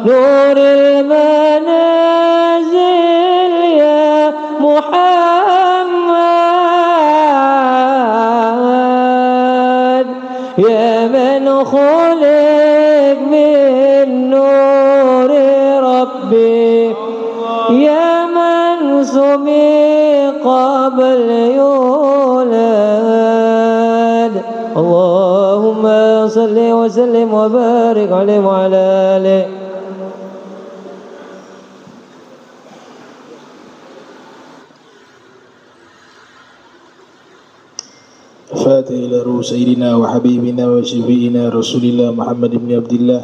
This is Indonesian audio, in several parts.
نور المنازل محمد يا من خلق من نور ربي يا من سمي قبل يولد اللهم صل وسلم وبارك عليه وعلى آله. فاتح إلى روح سيدنا وحبيبنا وشفيعنا رسول الله محمد بن عبد الله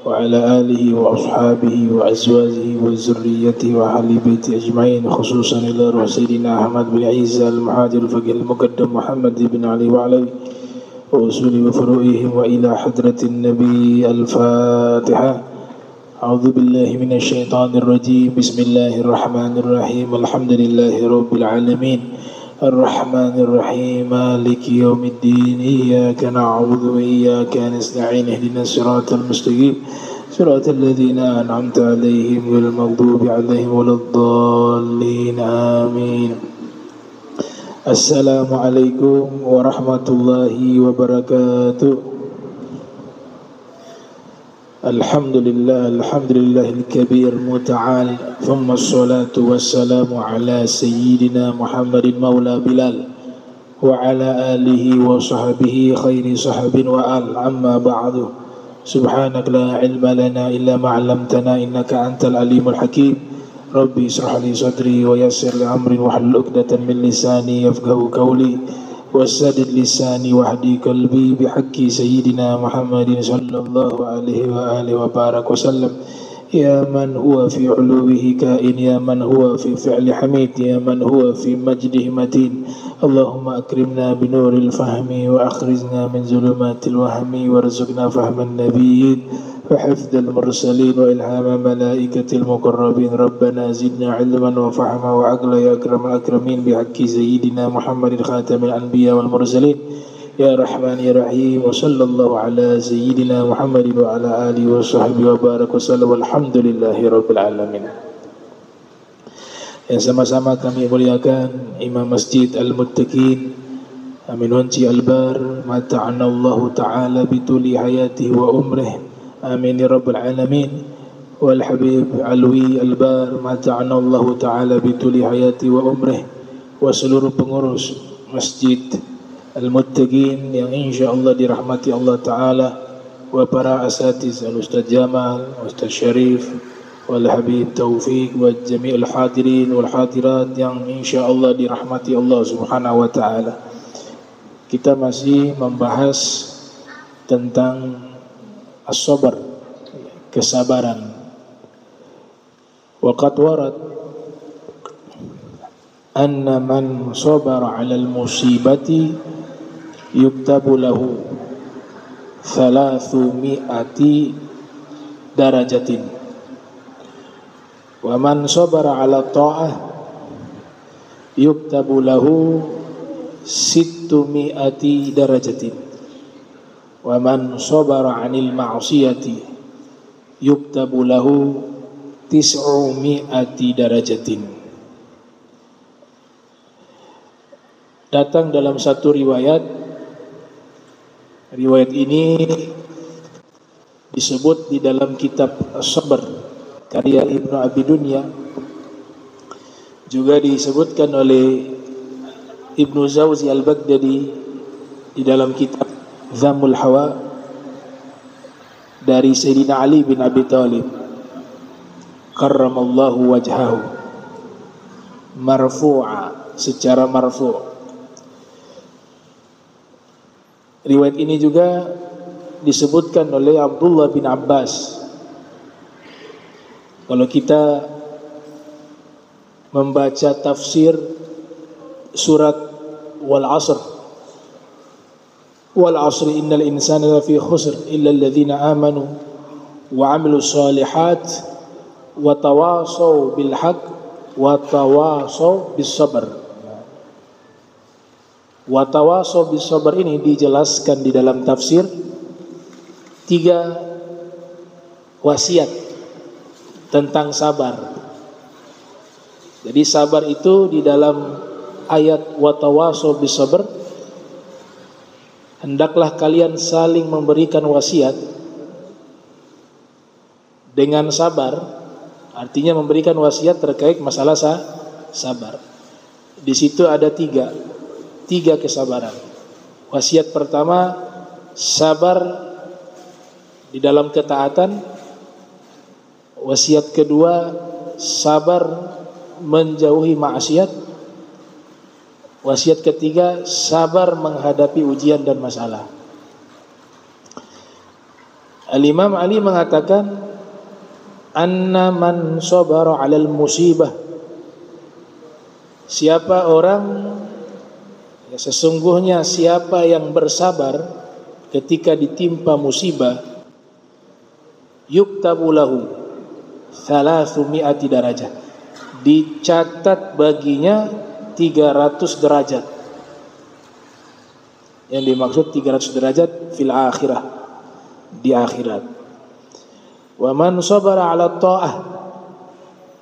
وعلى آله وأصحابه وأزواجه وذريته وأهل بيته أجمعين خصوصا إلى روح سيدنا أحمد بن عيسى المهاجر الفقيه المقدم محمد بن علي وعلي وأصول وفروعهم وإلى حضرة النبي. الفاتحة. أعوذ بالله من الشيطان الرجيم. بسم الله الرحمن الرحيم. الحمد لله رب العالمين الرحمن الرحيم مالك يوم الدين إياك نعبد وإياك نستعين اهدنا الصراط المستقيم صراط الذين أنعمت عليهم غير المغضوب عليهم ولا الضالين آمين. Assalamualaikum warahmatullahi wabarakatuh. Alhamdulillahil kabir muta'al. Thumma assalatu wassalamu ala sayyidina Muhammadin maula Bilal wa ala alihi wa sahbihi khairi sahabin wa al. Amma ba'du. Subhanaka la ilma lana illa ma 'allamtana innaka antal alimul hakim. Rabbi israh li sadri wa yassir li amri wahlul 'uqdatam min lisani yafqahu qawli wasadid lisani wahdi qalbi bihaqqi sayyidina Muhammadin sallallahu alaihi wa alihi wa barak wa sallam. Ya man huwa fi uluwihi kain, ya man huwa fi fi'li hamid, ya man huwa fi majdihi matin. Allahumma akrimna binuril fahmi wa akhrijna min zulumatil wahmi warzuqna fahman nabiyyin wa hifdzal mursalin wa ilhama malaikatil muqarrabin. Rabbana zidna ilman wa fahma wa aqla ya akramal akramin bihaqqi sayyidina Muhammadin khatamil anbiya wal mursalin. Ya Rahman ya Rahim wa sallallahu ala sayyidina Muhammadin wa ala alihi wa sahbihi wa barak wa sallam. Alhamdulillahi rabbil alamin. Yang sama-sama kami muliakan Imam Masjid Al-Muttaqin Amin Wanci Al-Bar mata'ana Allah Ta'ala bituli hayatihi wa umrih. Amin ya rabbil alamin. Wal Habib Alwi Al-Bar mata'ana Allah Ta'ala bituli hayatihi wa umrih. Wa seluruh pengurus Masjid Al-Muttaqin yang insyaAllah dirahmati Allah Ta'ala, wa para asatiz Al-Ustaz Jamal, Ustaz Syarif, wal Habib Taufiq, wa jami'ul hadirin wal hadirat yang insyaAllah dirahmati Allah Subhanahu wa Ta'ala. Kita masih membahas tentang as-sabar, kesabaran. Wa qad warad anna man sabara 'alal musibati yuktabu lahu 300 darajatin wa man sabara 'ala ta'ah yuktabu lahu 600 darajatin wa man sabara 'anil ma'siyati yuktabu lahu 900 darajatin. Datang dalam satu riwayat ini disebut di dalam kitab As-Sabr karya Ibnu Abi Dunya, juga disebutkan oleh Ibnu Zawzi Al-Baghdadi di dalam kitab Dhammul Hawa dari Sayyidina Ali bin Abi Thalib karramallahu wajhahu marfu'a, secara marfu'. Riwayat ini juga disebutkan oleh Abdullah bin Abbas. Kalau kita membaca tafsir surat Wal Asr, Wal Asri innal insana lafi khusr illa alladhina amanu wa amilus solihat wa tawasaw bil haqq wa tawasaw bis sabr. Wa tawasaw bis sabr ini dijelaskan di dalam tafsir 3 wasiat tentang sabar. Jadi sabar itu di dalam ayat watawasaw bisabr, hendaklah kalian saling memberikan wasiat dengan sabar, artinya memberikan wasiat terkait masalah sabar. Di situ ada tiga kesabaran. Wasiat pertama, sabar di dalam ketaatan. Wasiat kedua, sabar menjauhi maksiat. Wasiat ketiga, sabar menghadapi ujian dan masalah. Al-Imam Ali mengatakan, anna man sabara 'alal musibah, siapa orang, ya sesungguhnya siapa yang bersabar ketika ditimpa musibah, yuktabu lahu 300 darajah, dicatat baginya 300 derajat. Yang dimaksud 300 derajat fil akhirah, di akhirat. Wa man sabara 'ala ta'ah,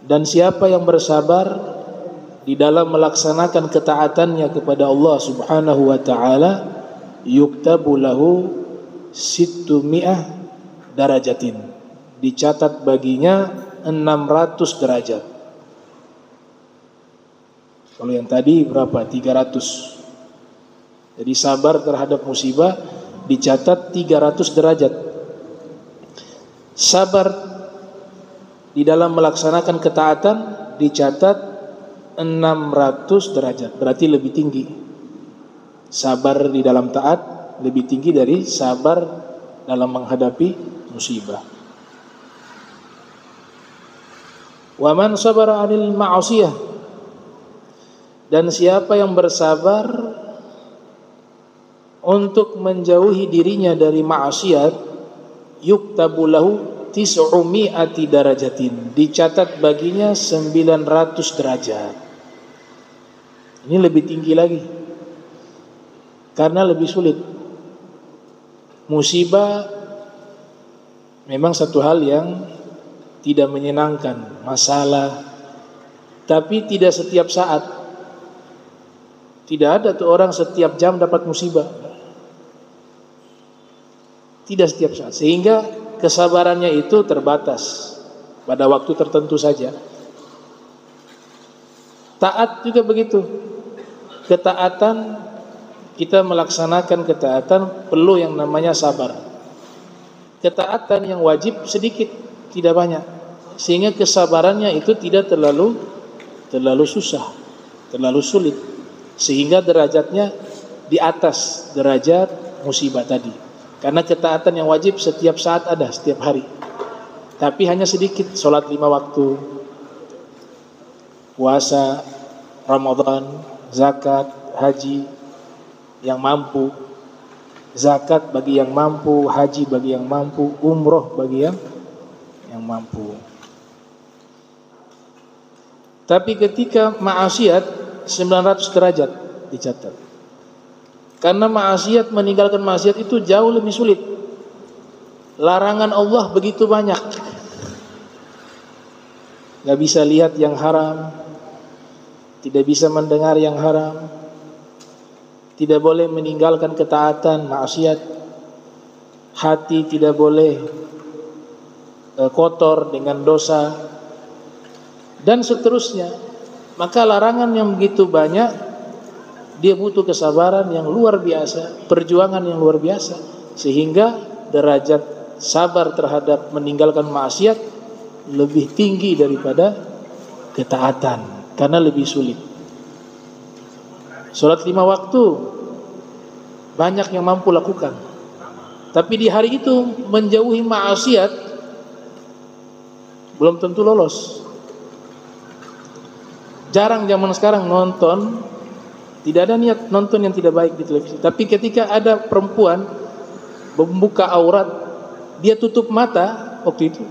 dan siapa yang bersabar di dalam melaksanakan ketaatannya kepada Allah Subhanahu wa taala, yuktabu lahu 600 darajatin, dicatat baginya 600 derajat. Kalau yang tadi berapa? 300. Jadi sabar terhadap musibah dicatat 300 derajat. Sabar di dalam melaksanakan ketaatan dicatat 600 derajat. Berarti lebih tinggi. Sabar di dalam taat lebih tinggi dari sabar dalam menghadapi musibah. Wa man sabara 'anil ma'asiyah, dan siapa yang bersabar untuk menjauhi dirinya dari maksiat, yuktabu lahu 900 darajatin, dicatat baginya 900 derajat. Ini lebih tinggi lagi, karena lebih sulit. Musibah memang satu hal yang tidak menyenangkan, masalah, tapi tidak setiap saat. Tidak ada tuh orang setiap jam dapat musibah. Tidak setiap saat. Sehingga kesabarannya itu terbatas pada waktu tertentu saja. Taat juga begitu. Ketaatan, kita melaksanakan ketaatan perlu yang namanya sabar. Ketaatan yang wajib sedikit, tidak banyak. Sehingga kesabarannya itu tidak terlalu susah, terlalu sulit. Sehingga derajatnya di atas derajat musibah tadi. Karena ketaatan yang wajib setiap saat ada, setiap hari. Tapi hanya sedikit, sholat 5 waktu, puasa, Ramadan, zakat, haji, yang mampu. Zakat bagi yang mampu, haji bagi yang mampu, umroh bagi yang mampu. Tapi ketika maksiat 900 derajat dicatat. Karena maksiat, meninggalkan maksiat itu jauh lebih sulit. Larangan Allah begitu banyak. Gak bisa lihat yang haram, tidak bisa mendengar yang haram, tidak boleh meninggalkan ketaatan, maksiat. Hati tidak boleh kotor dengan dosa, dan seterusnya. Maka larangan yang begitu banyak, dia butuh kesabaran yang luar biasa, perjuangan yang luar biasa, sehingga derajat sabar terhadap meninggalkan maksiat lebih tinggi daripada ketaatan, karena lebih sulit. Sholat 5 waktu banyak yang mampu lakukan, tapi di hari itu menjauhi maksiat belum tentu lolos. Jarang zaman sekarang nonton, tidak ada niat nonton yang tidak baik di televisi. Tapi ketika ada perempuan membuka aurat, dia tutup mata, waktu itu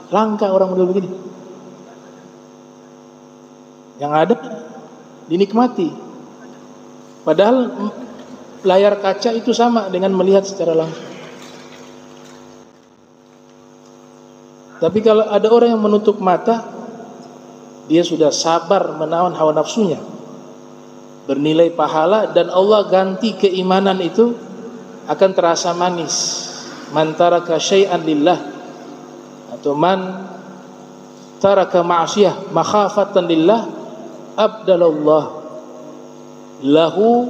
langka orang model begini. Yang ada dinikmati. Padahal layar kaca itu sama dengan melihat secara langsung. Tapi kalau ada orang yang menutup mata, dia sudah sabar menahan hawa nafsunya, bernilai pahala, dan Allah ganti keimanan itu akan terasa manis. Man taraka syai'an lillah, atau man taraka ma'siyah makhafatan lillah, abdalallah lahu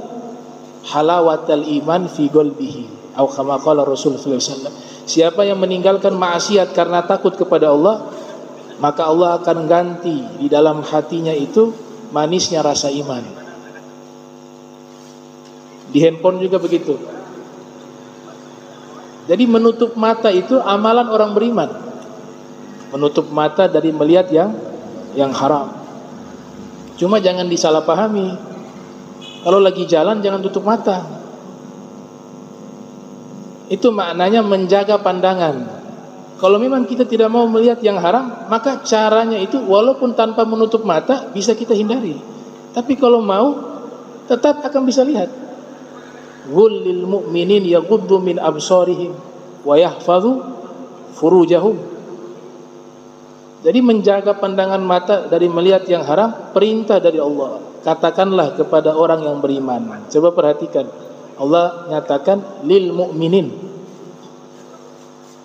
halawatal iman fi qalbihi, atau kama qala Rasul sallallahu alaihi wasallam. Siapa yang meninggalkan maksiat karena takut kepada Allah, maka Allah akan ganti di dalam hatinya itu manisnya rasa iman. Di handphone juga begitu. Jadi menutup mata itu amalan orang beriman. Menutup mata dari melihat yang haram. Cuma jangan disalahpahami. Kalau lagi jalan jangan tutup mata. Itu maknanya menjaga pandangan. Kalau memang kita tidak mau melihat yang haram, maka caranya itu walaupun tanpa menutup mata bisa kita hindari. Tapi kalau mau, tetap akan bisa lihat. Qul lil mu'minin yaghuddu min absarihim wa yahfazu furujahum. Jadi menjaga pandangan mata dari melihat yang haram perintah dari Allah. Katakanlah kepada orang yang beriman. Coba perhatikan, Allah nyatakan lil mu'minin.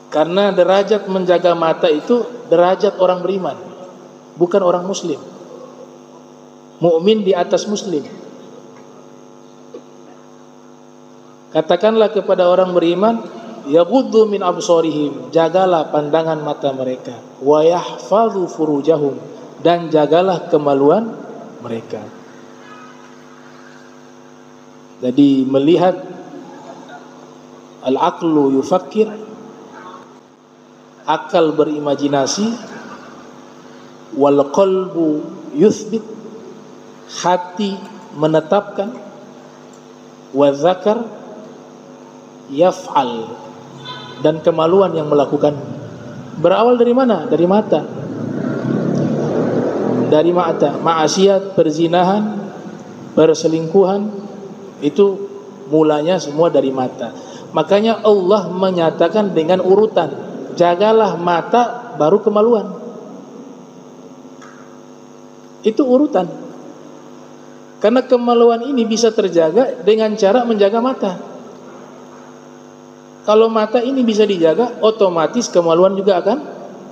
Karena derajat menjaga mata itu derajat orang beriman, bukan orang muslim. Mukmin di atas muslim. Katakanlah kepada orang beriman, yaghuddu min absarihim, jagalah pandangan mata mereka, wa yahfazu furujahum, dan jagalah kemaluan mereka. Jadi melihat, al-aqlu yufakkir, akal berimajinasi, wal qalbu yuthbit, hati menetapkan, wa dzakar yaf'al, dan kemaluan yang melakukan. Berawal dari mana? Dari mata. Dari mata. Maksiat, perzinahan, perselingkuhan, itu mulanya semua dari mata. Makanya Allah menyatakan dengan urutan, jagalah mata baru kemaluan. Itu urutan. Karena kemaluan ini bisa terjaga dengan cara menjaga mata. Kalau mata ini bisa dijaga, otomatis kemaluan juga akan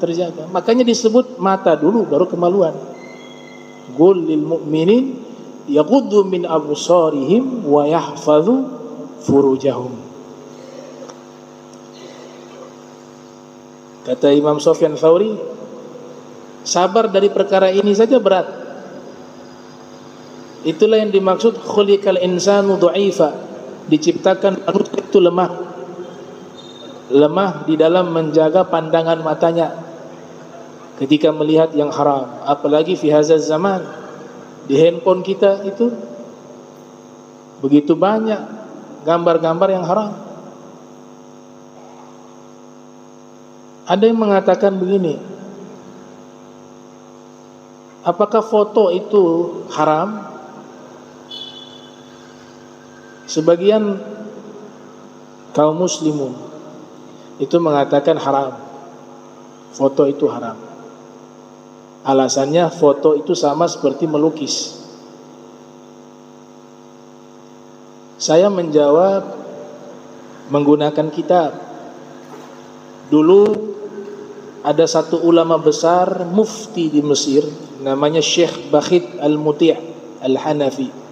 terjaga. Makanya disebut mata dulu baru kemaluan. Qul lil mu'minin yaghuddu min absarihim wa yahfazu furujahum. Kata Imam Sufyan Tsauri, sabar dari perkara ini saja berat. Itulah yang dimaksud khuliqal insanu dha'ifa, diciptakan manusia itu lemah. Lemah di dalam menjaga pandangan matanya ketika melihat yang haram. Apalagi fi hadzal zaman, di handphone kita itu begitu banyak gambar-gambar yang haram. Ada yang mengatakan begini, apakah foto itu haram? Sebagian kaum muslimun itu mengatakan haram. Foto itu haram. Alasannya foto itu sama seperti melukis. Saya menjawab menggunakan kitab. Dulu ada satu ulama besar mufti di Mesir, namanya Syekh Bakhit Al-Muti' Al-Hanafi.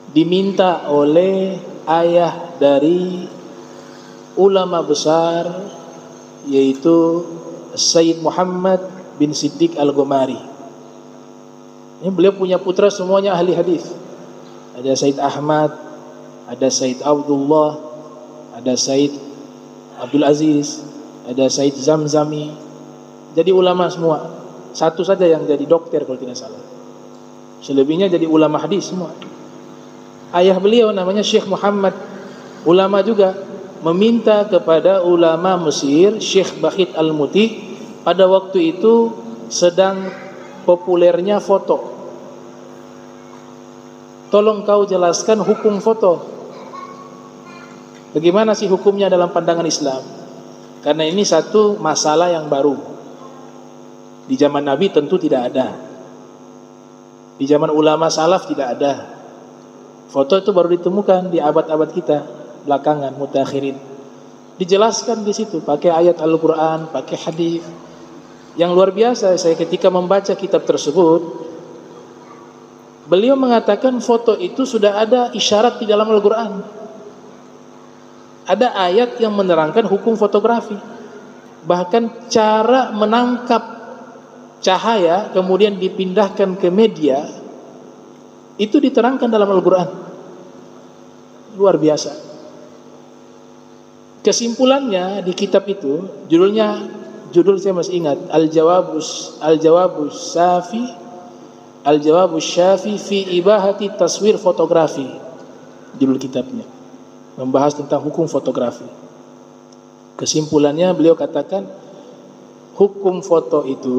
Diminta oleh ayah dari ulama besar, yaitu Sayyid Muhammad bin Siddiq Al-Ghumari. Ini beliau punya putra semuanya ahli hadis. Ada Sayyid Ahmad, ada Sayyid Abdullah, ada Sayyid Abdul Aziz, ada Said Zamzami. Jadi ulama semua. Satu saja yang jadi dokter kalau tidak salah. Selebihnya jadi ulama hadis semua. Ayah beliau namanya Syekh Muhammad, ulama juga, meminta kepada ulama Mesir, Syekh Bakhit Al-Muti, pada waktu itu sedang populernya foto. Tolong kau jelaskan hukum foto. Bagaimana sih hukumnya dalam pandangan Islam? Karena ini satu masalah yang baru. Di zaman Nabi tentu tidak ada. Di zaman ulama salaf tidak ada. Foto itu baru ditemukan di abad-abad kita belakangan, mutakhirin. Dijelaskan di situ pakai ayat Al-Qur'an, pakai hadis. Yang luar biasa, saya ketika membaca kitab tersebut, beliau mengatakan foto itu sudah ada isyarat di dalam Al-Qur'an. Ada ayat yang menerangkan hukum fotografi. Bahkan cara menangkap cahaya kemudian dipindahkan ke media itu diterangkan dalam Al-Qur'an. Luar biasa. Kesimpulannya di kitab itu, judul saya masih ingat, Al-Jawabus Syafi fi ibahati taswir fotografi. Judul kitabnya membahas tentang hukum fotografi. Kesimpulannya beliau katakan, hukum foto itu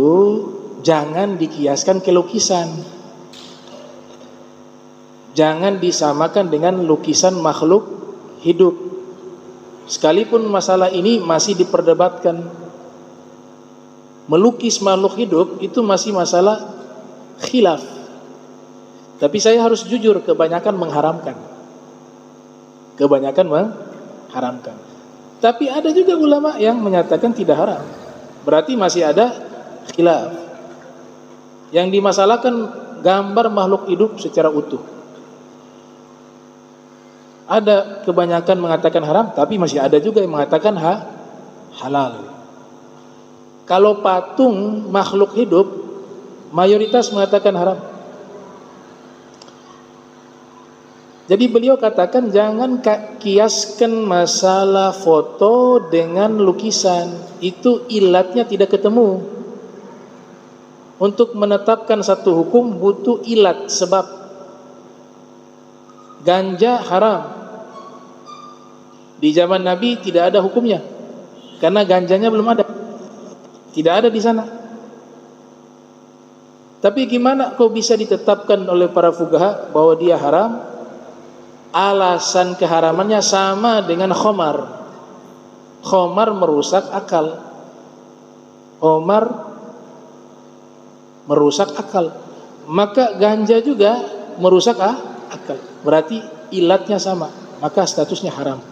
jangan dikiaskan ke lukisan. Jangan disamakan dengan lukisan makhluk hidup. Sekalipun masalah ini masih diperdebatkan. Melukis makhluk hidup itu masih masalah khilaf. Tapi saya harus jujur, kebanyakan mengharamkan. Tapi ada juga ulama yang menyatakan tidak haram. Berarti masih ada khilaf. Yang dimasalahkan gambar makhluk hidup secara utuh. Ada kebanyakan mengatakan haram, tapi masih ada juga yang mengatakan halal. Kalau patung makhluk hidup, mayoritas mengatakan haram. Jadi beliau katakan jangan kiaskan masalah foto dengan lukisan. Itu ilatnya tidak ketemu. Untuk menetapkan satu hukum butuh ilat, sebab. Ganja haram. Di zaman Nabi tidak ada hukumnya, karena ganjanya belum ada, tidak ada di sana. Tapi gimana kok bisa ditetapkan oleh para fuqaha bahwa dia haram? Alasan keharamannya sama dengan khamar. Khamar merusak akal. Maka ganja juga merusak akal. Berarti ilatnya sama, maka statusnya haram.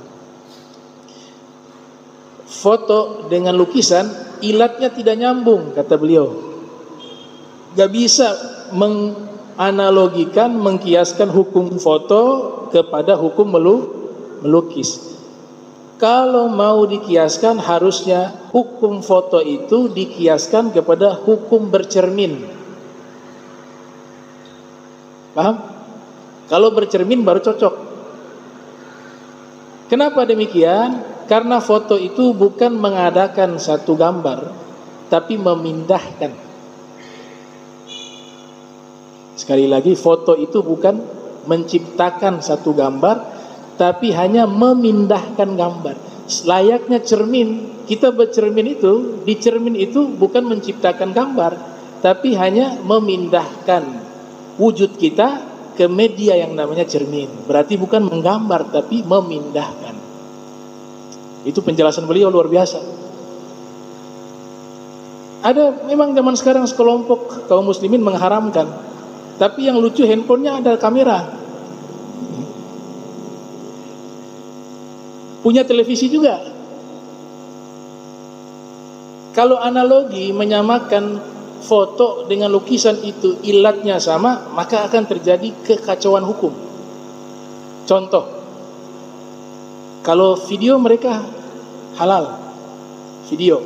Foto dengan lukisan ilatnya tidak nyambung, kata beliau. Gak bisa menganalogikan, mengkiaskan hukum foto kepada hukum melukis. Kalau mau dikiaskan, harusnya hukum foto itu dikiaskan kepada hukum bercermin. Paham? Kalau bercermin baru cocok. Kenapa demikian? Karena foto itu bukan mengadakan satu gambar, tapi memindahkan. Sekali lagi, foto itu bukan menciptakan satu gambar, tapi hanya memindahkan gambar. Layaknya cermin, kita bercermin itu, di cermin itu bukan menciptakan gambar, tapi hanya memindahkan wujud kita ke media yang namanya cermin. Berarti bukan menggambar, tapi memindahkan. Itu penjelasan beliau luar biasa. Ada memang zaman sekarang sekelompok kaum muslimin mengharamkan, tapi yang lucu handphonenya ada kamera, punya televisi juga. Kalau analogi menyamakan foto dengan lukisan itu ilatnya sama, maka akan terjadi kekacauan hukum. Contoh, kalau video mereka halal, video.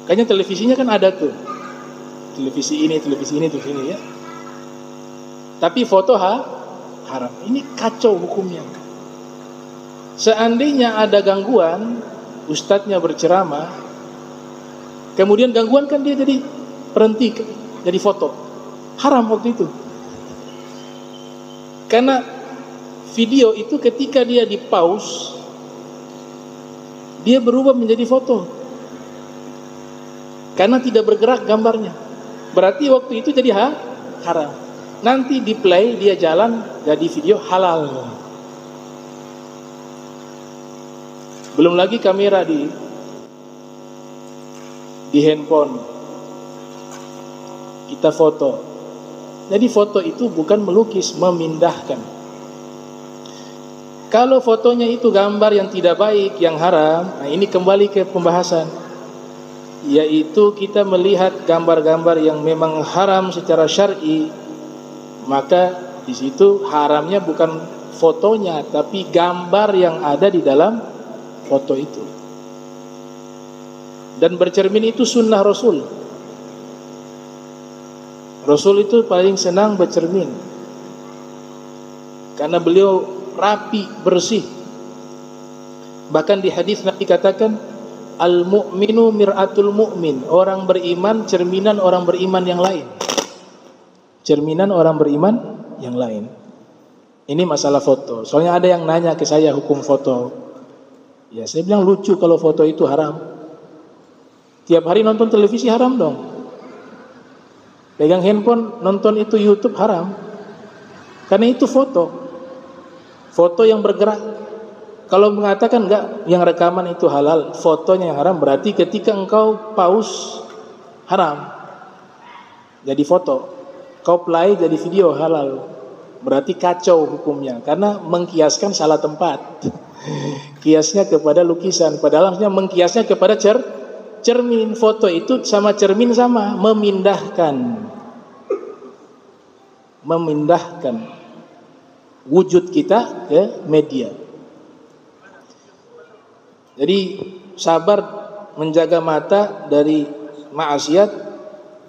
Kayaknya televisinya kan ada tuh. Televisi ini ya. Tapi foto haram. Ini kacau hukumnya. Seandainya ada gangguan, ustadznya berceramah, kemudian gangguan kan dia jadi berhenti, jadi foto. Haram waktu itu. Karena video itu ketika dia di pause, dia berubah menjadi foto. Karena tidak bergerak gambarnya. Berarti waktu itu jadi haram. Nanti di play dia jalan jadi video halal. Belum lagi kamera di handphone. kita foto. Jadi foto itu bukan melukis, memindahkan. Kalau fotonya itu gambar yang tidak baik, yang haram, nah ini kembali ke pembahasan, yaitu kita melihat gambar-gambar yang memang haram secara syar'i, maka di situ haramnya bukan fotonya, tapi gambar yang ada di dalam foto itu. Dan bercermin itu sunnah Rasul. Rasul itu paling senang bercermin, karena beliau rapi, bersih. Bahkan di hadis Nabi katakan, al-mu'minu mir'atul mu'min. Orang beriman cerminan orang beriman yang lain. Cerminan orang beriman yang lain. Ini masalah foto. Soalnya ada yang nanya ke saya hukum foto. Ya, saya bilang lucu kalau foto itu haram. Tiap hari nonton televisi haram dong. Pegang handphone nonton itu YouTube haram. Karena itu foto. Foto yang bergerak. Kalau mengatakan enggak, yang rekaman itu halal, fotonya yang haram, berarti ketika engkau pause haram. Jadi foto. Kau play jadi video halal. Berarti kacau hukumnya, karena mengkiaskan salah tempat. Kiasnya kepada lukisan, padahal harusnya mengkiasnya kepada cermin. Foto itu sama cermin sama, memindahkan wujud kita ke media. Jadi sabar menjaga mata dari maksiat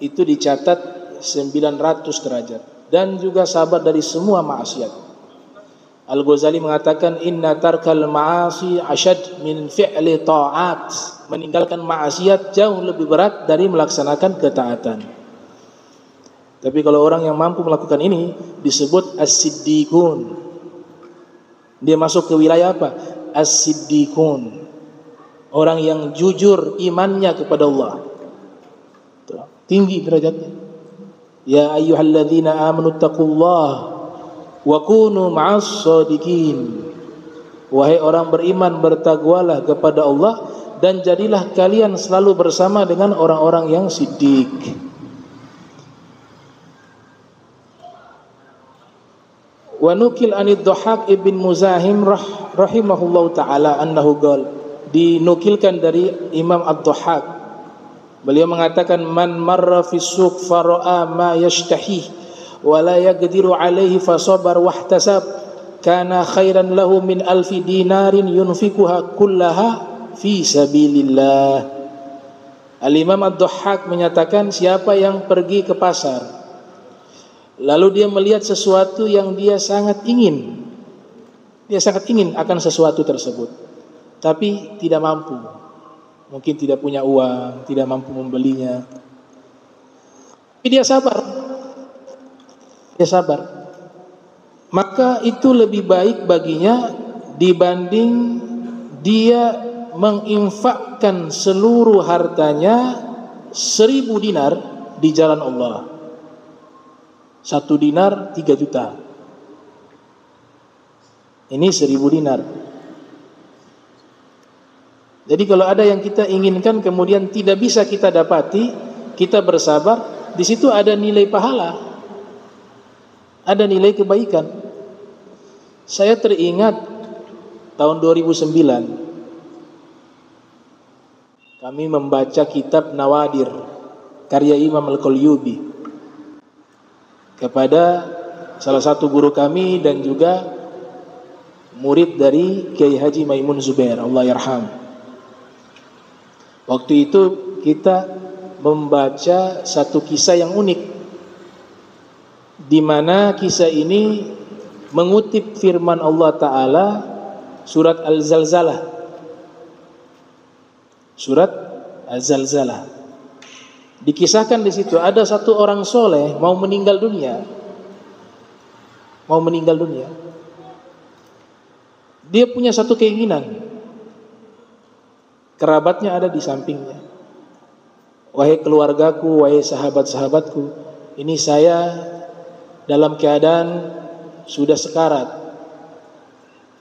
itu dicatat 900 derajat, dan juga sabar dari semua maksiat. Al-Ghazali mengatakan inna tarkal ma'asi asyad min fi'li ta'at. Meninggalkan maksiat jauh lebih berat dari melaksanakan ketaatan. Tapi kalau orang yang mampu melakukan ini disebut as-siddiqun. Dia masuk ke wilayah apa? As-siddiqun. Orang yang jujur imannya kepada Allah. Tinggi derajatnya. Ya ayyuhalladzina amanu taqullaha wa kunu ma'as shadiqin. Wahai orang beriman, bertakwalah kepada Allah dan jadilah kalian selalu bersama dengan orang-orang yang siddiq. Wa nukil anid Dhahhak ibn Muzahim rahimahullahu ta'ala annahu qala, dinukilkan dari Imam Ad-Dhahhak, beliau mengatakan man marra fi suq fara'a ma yashtahih wa la yaqdiru alaihi fasabar wahtasab kana khairan lahu min alfi dinarin yunfikuha kullaha fi sabilillah. Al-Imam Ad-Dhahhak menyatakan, siapa yang pergi ke pasar lalu dia melihat sesuatu yang dia sangat ingin akan sesuatu tersebut, tapi tidak mampu, mungkin tidak punya uang, tidak mampu membelinya, tapi dia sabar, maka itu lebih baik baginya dibanding dia menginfakkan seluruh hartanya 1000 dinar di jalan Allah. 1 dinar 3 juta. Ini 1000 dinar. Jadi kalau ada yang kita inginkan kemudian tidak bisa kita dapati, kita bersabar, di situ ada nilai pahala, ada nilai kebaikan. Saya teringat tahun 2009 kami membaca kitab Nawadir karya Imam Al-Qalyubi kepada salah satu guru kami dan juga murid dari Kiai Haji Maimun Zubair, Allah yarham. Waktu itu kita membaca satu kisah yang unik, di mana kisah ini mengutip firman Allah Ta'ala surat Al-Zalzalah. Surat Al-Zalzalah. Dikisahkan di situ ada satu orang soleh mau meninggal dunia. Dia punya satu keinginan. Kerabatnya ada di sampingnya. Wahai keluargaku, wahai sahabat-sahabatku, ini saya dalam keadaan sudah sekarat.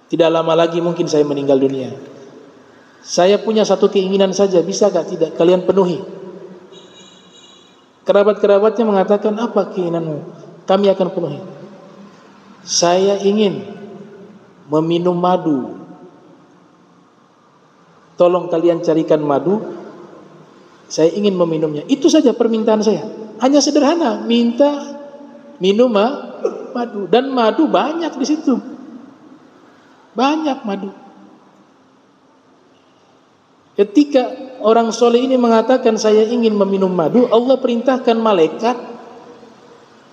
Tidak lama lagi mungkin saya meninggal dunia. Saya punya satu keinginan saja, bisa gak tidak kalian penuhi? Kerabat-kerabatnya mengatakan, apa keinginanmu? Kami akan penuhi. Saya ingin meminum madu. Tolong kalian carikan madu. Saya ingin meminumnya. Itu saja permintaan saya. Hanya sederhana, minta minum madu. Dan madu banyak di situ. Banyak madu. Ketika orang soleh ini mengatakan saya ingin meminum madu, Allah perintahkan malaikat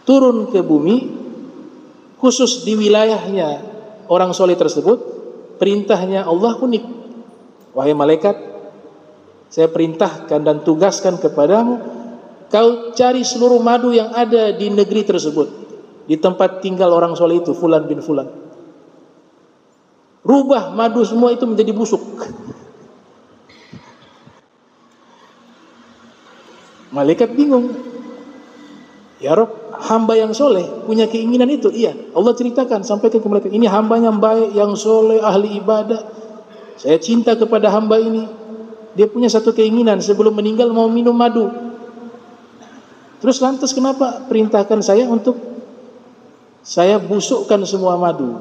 turun ke bumi, khusus di wilayahnya orang soleh tersebut. Perintahnya Allah unik. Wahai malaikat, saya perintahkan dan tugaskan kepadamu, kau cari seluruh madu yang ada di negeri tersebut, di tempat tinggal orang soleh itu, Fulan bin Fulan. Rubah madu semua itu menjadi busuk. Malaikat bingung. Ya Rob, hamba yang soleh punya keinginan itu. Iya, Allah ceritakan, sampaikan ke malaikat, ini hambanya yang baik, yang soleh, ahli ibadah. Saya cinta kepada hamba ini. Dia punya satu keinginan, sebelum meninggal mau minum madu. Terus lantas kenapa perintahkan saya untuk saya busukkan semua madu?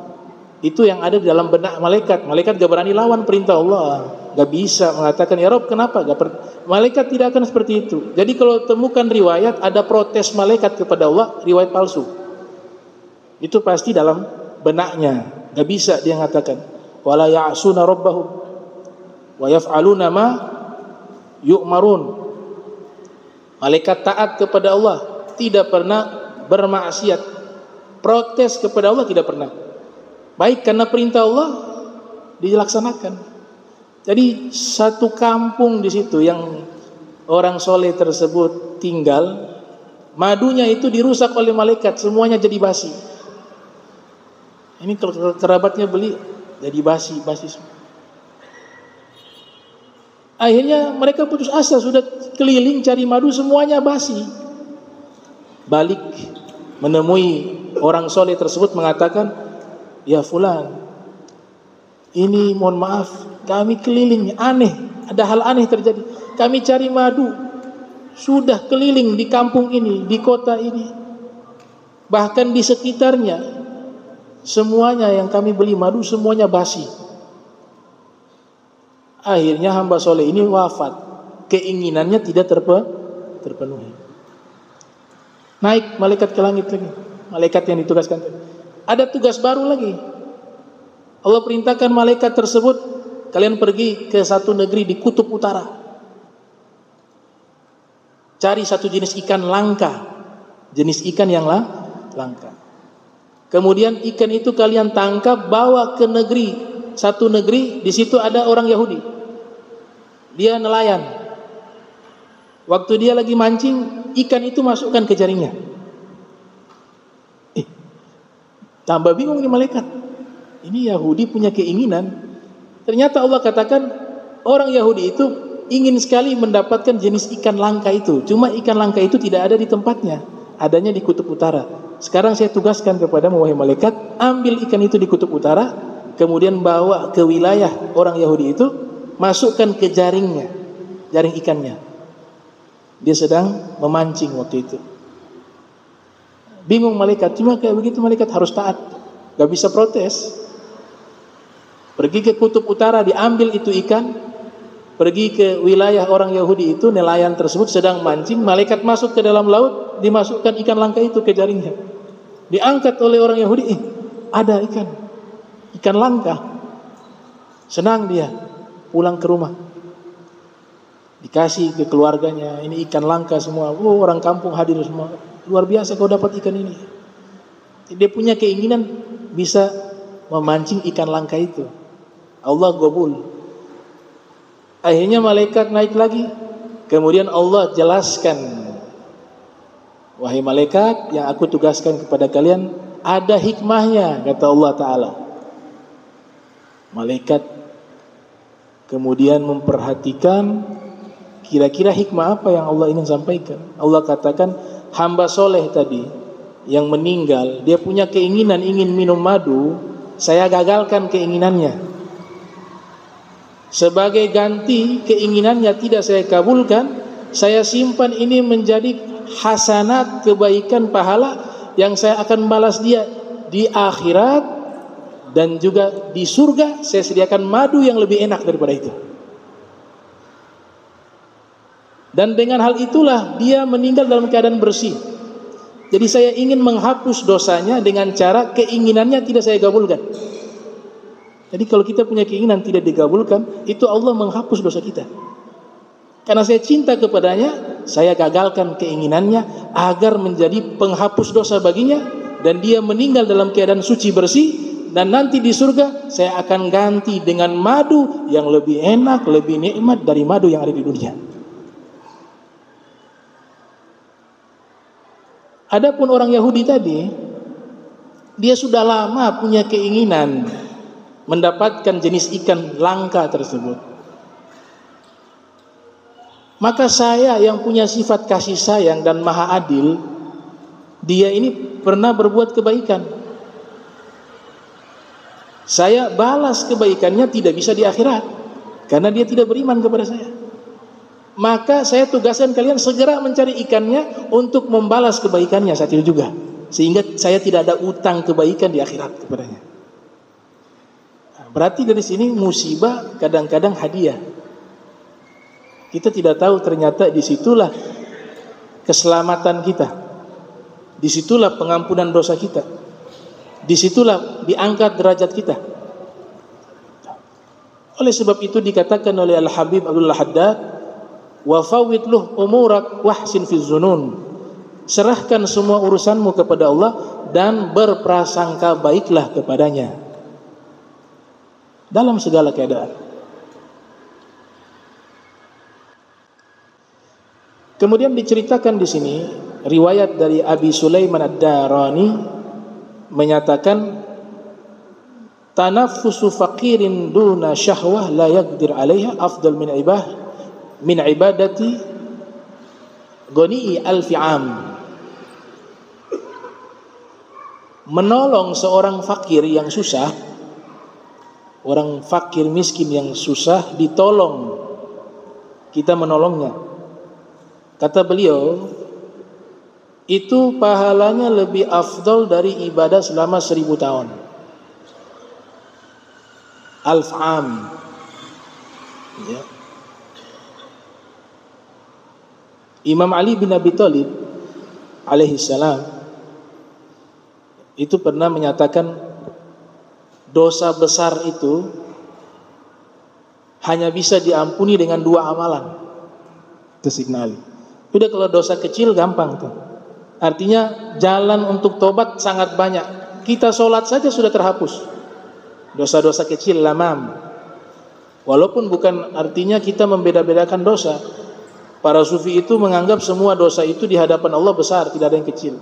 Itu yang ada di dalam benak malaikat. Malaikat gak berani lawan perintah Allah. Gak bisa mengatakan, ya Rob kenapa? Malaikat tidak akan seperti itu. Jadi kalau temukan riwayat ada protes malaikat kepada Allah, riwayat palsu. Itu pasti dalam benaknya. Gak bisa dia mengatakan, wala ya'suna rabbahum wa yaf'aluna ma yu'marun. Malaikat taat kepada Allah, tidak pernah bermaksiat. Protes kepada Allah tidak pernah. Baik karena perintah Allah dilaksanakan. Jadi satu kampung di situ yang orang soleh tersebut tinggal, madunya itu dirusak oleh malaikat, semuanya jadi basi. Ini kerabatnya beli jadi basi semua. Akhirnya mereka putus asa, sudah keliling cari madu semuanya basi. Balik menemui orang soleh tersebut mengatakan, ya Fulan, ini mohon maaf, kami keliling, aneh, ada hal aneh terjadi. Kami cari madu, sudah keliling di kampung ini, di kota ini, bahkan di sekitarnya, semuanya yang kami beli madu semuanya basi. Akhirnya hamba soleh ini wafat, keinginannya tidak terpenuhi. Naik malaikat ke langit lagi, malaikat yang ditugaskan. Ada tugas baru lagi. Allah perintahkan malaikat tersebut, kalian pergi ke satu negeri di kutub utara. Cari satu jenis ikan langka, jenis ikan yang langka. Kemudian ikan itu kalian tangkap, bawa ke negeri, satu negeri, di situ ada orang Yahudi. Dia nelayan. Waktu dia lagi mancing, ikan itu masukkan ke jaringnya. Tambah bingung nih malaikat. Ini Yahudi punya keinginan. Ternyata Allah katakan orang Yahudi itu ingin sekali mendapatkan jenis ikan langka itu. Cuma ikan langka itu tidak ada di tempatnya, adanya di kutub utara. Sekarang saya tugaskan kepadamu wahai malaikat, ambil ikan itu di kutub utara, kemudian bawa ke wilayah orang Yahudi itu, masukkan ke jaringnya, jaring ikannya. Dia sedang memancing waktu itu. Bingung malaikat, cuma kayak begitu malaikat harus taat, gak bisa protes. Pergi ke kutub utara, diambil itu ikan, pergi ke wilayah orang Yahudi itu, nelayan tersebut sedang mancing, malaikat masuk ke dalam laut, dimasukkan ikan langka itu ke jaringnya. Diangkat oleh orang Yahudi, ada ikan langka. Senang dia, pulang ke rumah. Dikasih ke keluarganya, ini ikan langka semua. Oh, orang kampung hadir semua. Luar biasa kau dapat ikan ini. Dia punya keinginan bisa memancing ikan langka itu. Allah gobul. Akhirnya malaikat naik lagi. Kemudian Allah jelaskan, wahai malaikat yang aku tugaskan kepada kalian, ada hikmahnya, kata Allah Ta'ala. Malaikat kemudian memperhatikan kira-kira hikmah apa yang Allah ingin sampaikan. Allah katakan, hamba soleh tadi yang meninggal, dia punya keinginan ingin minum madu, saya gagalkan keinginannya. Sebagai ganti keinginannya tidak saya kabulkan, saya simpan ini menjadi hasanat, kebaikan, pahala yang saya akan balas dia di akhirat, dan juga di surga saya sediakan madu yang lebih enak daripada itu. Dan dengan hal itulah dia meninggal dalam keadaan bersih. Jadi saya ingin menghapus dosanya dengan cara keinginannya tidak saya gabulkan. Jadi kalau kita punya keinginan tidak digabulkan, itu Allah menghapus dosa kita. Karena saya cinta kepadanya, saya gagalkan keinginannya agar menjadi penghapus dosa baginya, dan dia meninggal dalam keadaan suci bersih, dan nanti di surga saya akan ganti dengan madu yang lebih enak, lebih nikmat dari madu yang ada di dunia. Adapun orang Yahudi tadi, dia sudah lama punya keinginan mendapatkan jenis ikan langka tersebut. Maka saya yang punya sifat kasih sayang dan maha adil, dia ini pernah berbuat kebaikan, saya balas kebaikannya tidak bisa di akhirat karena dia tidak beriman kepada saya. Maka saya tugaskan kalian segera mencari ikannya untuk membalas kebaikannya saat itu juga, sehingga saya tidak ada utang kebaikan di akhirat kepadanya. Berarti dari sini musibah kadang-kadang hadiah. Kita tidak tahu ternyata disitulah keselamatan kita, disitulah pengampunan dosa kita, disitulah diangkat derajat kita. Oleh sebab itu dikatakan oleh Al-Habib Abdullah Haddad, wa fawwid luh umurak wahsin fi zunun, serahkan semua urusanmu kepada Allah dan berprasangka baiklah kepadanya dalam segala keadaan. Kemudian diceritakan di sini riwayat dari Abi Sulaiman Ad-Darani menyatakan, tanaffusu faqirin duna syahwah la yaqdir 'alaiha afdal min ibadati ghani'i alfi 'am. Menolong seorang fakir yang susah, orang fakir miskin yang susah ditolong, kita menolongnya. Kata beliau, itu pahalanya lebih afdal dari ibadah selama 1000 tahun. Al-Fa'am. Ya. Imam Ali bin Abi Thalib alaihi salam itu pernah menyatakan, dosa besar itu hanya bisa diampuni dengan 2 amalan. Itu Sayyidina Ali. Udah, kalau dosa kecil gampang tuh. Artinya jalan untuk tobat sangat banyak. Kita sholat saja sudah terhapus dosa-dosa kecil, lamam. Walaupun bukan artinya kita membeda-bedakan dosa. Para sufi itu menganggap semua dosa itu di hadapan Allah besar, tidak ada yang kecil.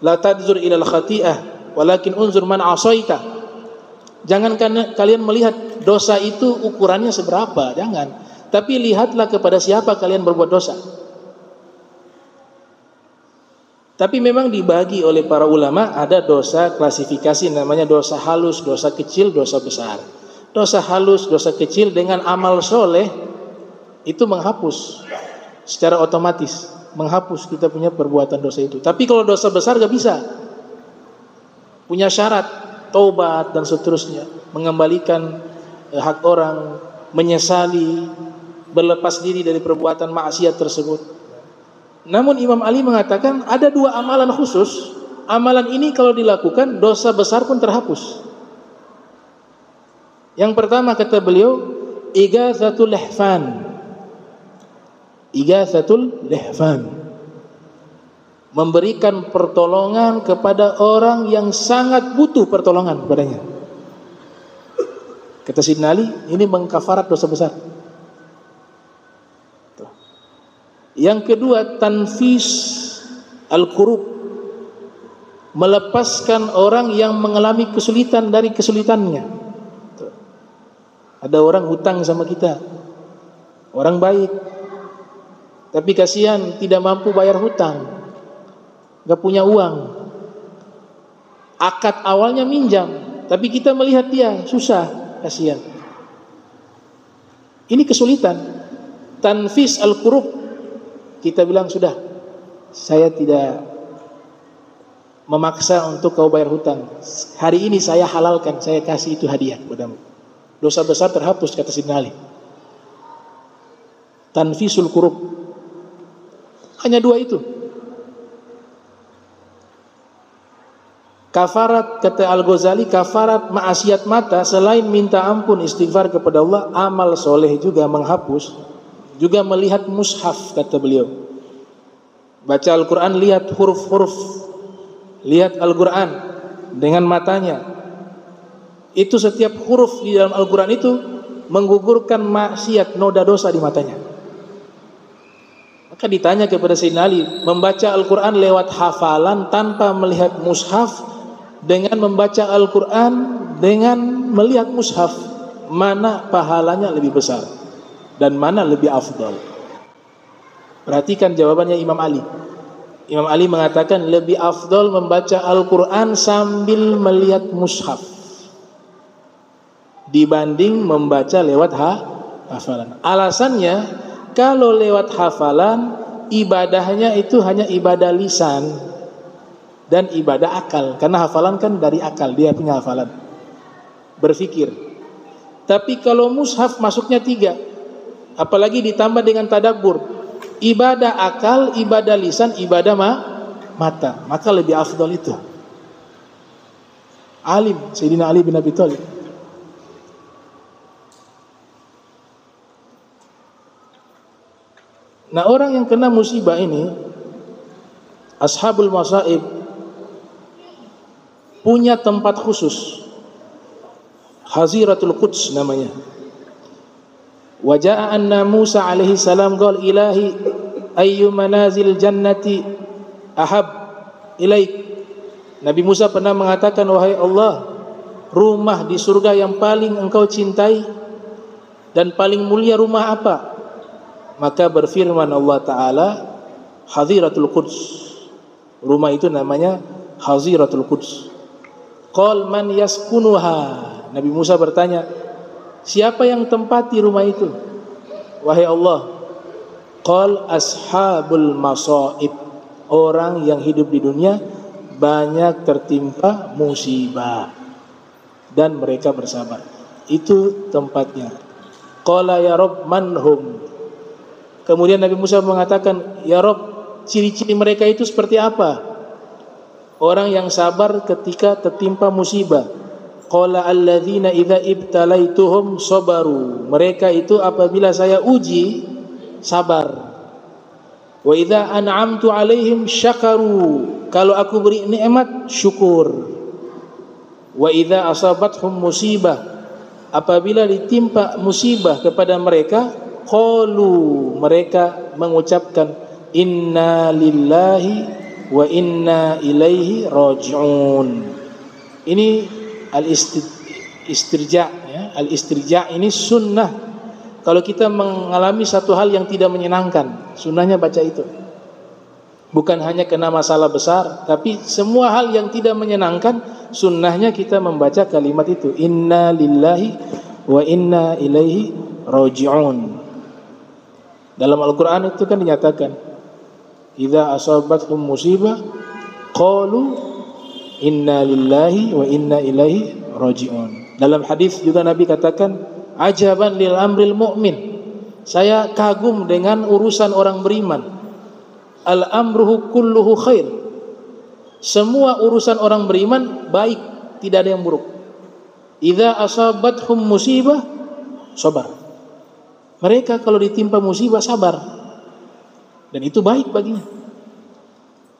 La tadzur ilal khati'ah walakin unzur man asaita. Jangan kalian melihat dosa itu ukurannya seberapa, jangan. Tapi lihatlah kepada siapa kalian berbuat dosa. Tapi memang dibagi oleh para ulama, ada dosa klasifikasi namanya dosa halus, dosa kecil, dosa besar. Dosa halus, dosa kecil dengan amal soleh itu menghapus secara otomatis, menghapus kita punya perbuatan dosa itu. Tapi kalau dosa besar gak bisa, punya syarat taubat dan seterusnya, mengembalikan hak orang, menyesali, berlepas diri dari perbuatan maksiat tersebut. Namun Imam Ali mengatakan ada 2 amalan khusus. Amalan ini kalau dilakukan dosa besar pun terhapus. Yang pertama kata beliau, Ighathatul Lahfan. Ighathatul Lahfan, memberikan pertolongan kepada orang yang sangat butuh pertolongan padanya. Kata Sayyidina Ali, ini mengkafarat dosa besar. Yang kedua, tanfis al-kurub, melepaskan orang yang mengalami kesulitan dari kesulitannya. Ada orang hutang sama kita, orang baik, tapi kasihan tidak mampu bayar hutang, gak punya uang. Akad awalnya minjam, tapi kita melihat dia susah, kasihan. Ini kesulitan. Tanfis al-kurub, kita bilang sudah, saya tidak memaksa untuk kau bayar hutang. Hari ini saya halalkan, saya kasih itu hadiah kepadamu. Dosa besar terhapus, kata Sayyidina Ali. Tanfisul kurub. Hanya 2 itu. Kafarat, kata Al-Ghazali, kafarat maksiat mata selain minta ampun istighfar kepada Allah, amal soleh juga menghapus, juga melihat mushaf, kata beliau. Baca Al-Quran, lihat huruf-huruf, lihat Al-Quran dengan matanya. Itu setiap huruf di dalam Al-Quran itu menggugurkan maksiat, noda dosa di matanya. Maka ditanya kepada Sayyidina Ali, membaca Al-Quran lewat hafalan tanpa melihat mushaf, dengan membaca Al-Quran dengan melihat mushaf, mana pahalanya lebih besar dan mana lebih afdal? Perhatikan jawabannya Imam Ali. Imam Ali mengatakan lebih afdal membaca Al-Quran sambil melihat mushaf dibanding membaca lewat hafalan. Alasannya, kalau lewat hafalan ibadahnya itu hanya ibadah lisan dan ibadah akal, karena hafalan kan dari akal, dia punya hafalan, berpikir. Tapi kalau mushaf masuknya 3, apalagi ditambah dengan tadabbur, ibadah akal, ibadah lisan, ibadah mata, maka lebih afdal itu. Alim Sayyidina Ali bin Abi Thalib. Nah, orang yang kena musibah ini, ashabul masaib, punya tempat khusus, Haziratul Quds namanya. Wa jaa anna Musa alaihi salam qala ilahi ayyu manazil jannati ahab ilaik. Nabi Musa pernah mengatakan, wahai Allah, rumah di surga yang paling engkau cintai dan paling mulia rumah apa? Maka berfirman Allah Ta'ala, Haziratul Quds. Rumah itu namanya Haziratul Quds. Qal man yaskunuha. Nabi Musa bertanya, siapa yang tempati rumah itu? Wahai Allah. Qal ashabul masaib. Orang yang hidup di dunia banyak tertimpa musibah dan mereka bersabar. Itu tempatnya. Qala ya Rabb manhum. Kemudian Nabi Musa mengatakan, ya Rabb, ciri-ciri mereka itu seperti apa? Orang yang sabar ketika tertimpa musibah. Qala alladzina idza ibtalaituhum sabaru. Mereka itu apabila saya uji, sabar. Wa idza an'amtu alaihim syakaru. Kalau aku beri nikmat, syukur. Wa idza asabathum musibah. Apabila ditimpa musibah kepada mereka, qalu, mereka mengucapkan inna lillahi wa inna ilaihi raji'un. Ini al-istirja, ya. Al-istirja ini sunnah. Kalau kita mengalami satu hal yang tidak menyenangkan, sunnahnya baca itu. Bukan hanya kena masalah besar, tapi semua hal yang tidak menyenangkan, sunnahnya kita membaca kalimat itu, inna lillahi wa inna ilaihi raji'un. Dalam Al-Quran itu kan dinyatakan, idza asabathum musibah qalu inna lillahi wa inna ilaihi raji'un. Dalam hadis juga Nabi katakan, ajaban lil amril mu'min. Saya kagum dengan urusan orang beriman. Al amruhu kulluhu khair. Semua urusan orang beriman baik, tidak ada yang buruk. Idza asabathum musibah sabar. Mereka kalau ditimpa musibah sabar. Dan itu baik baginya.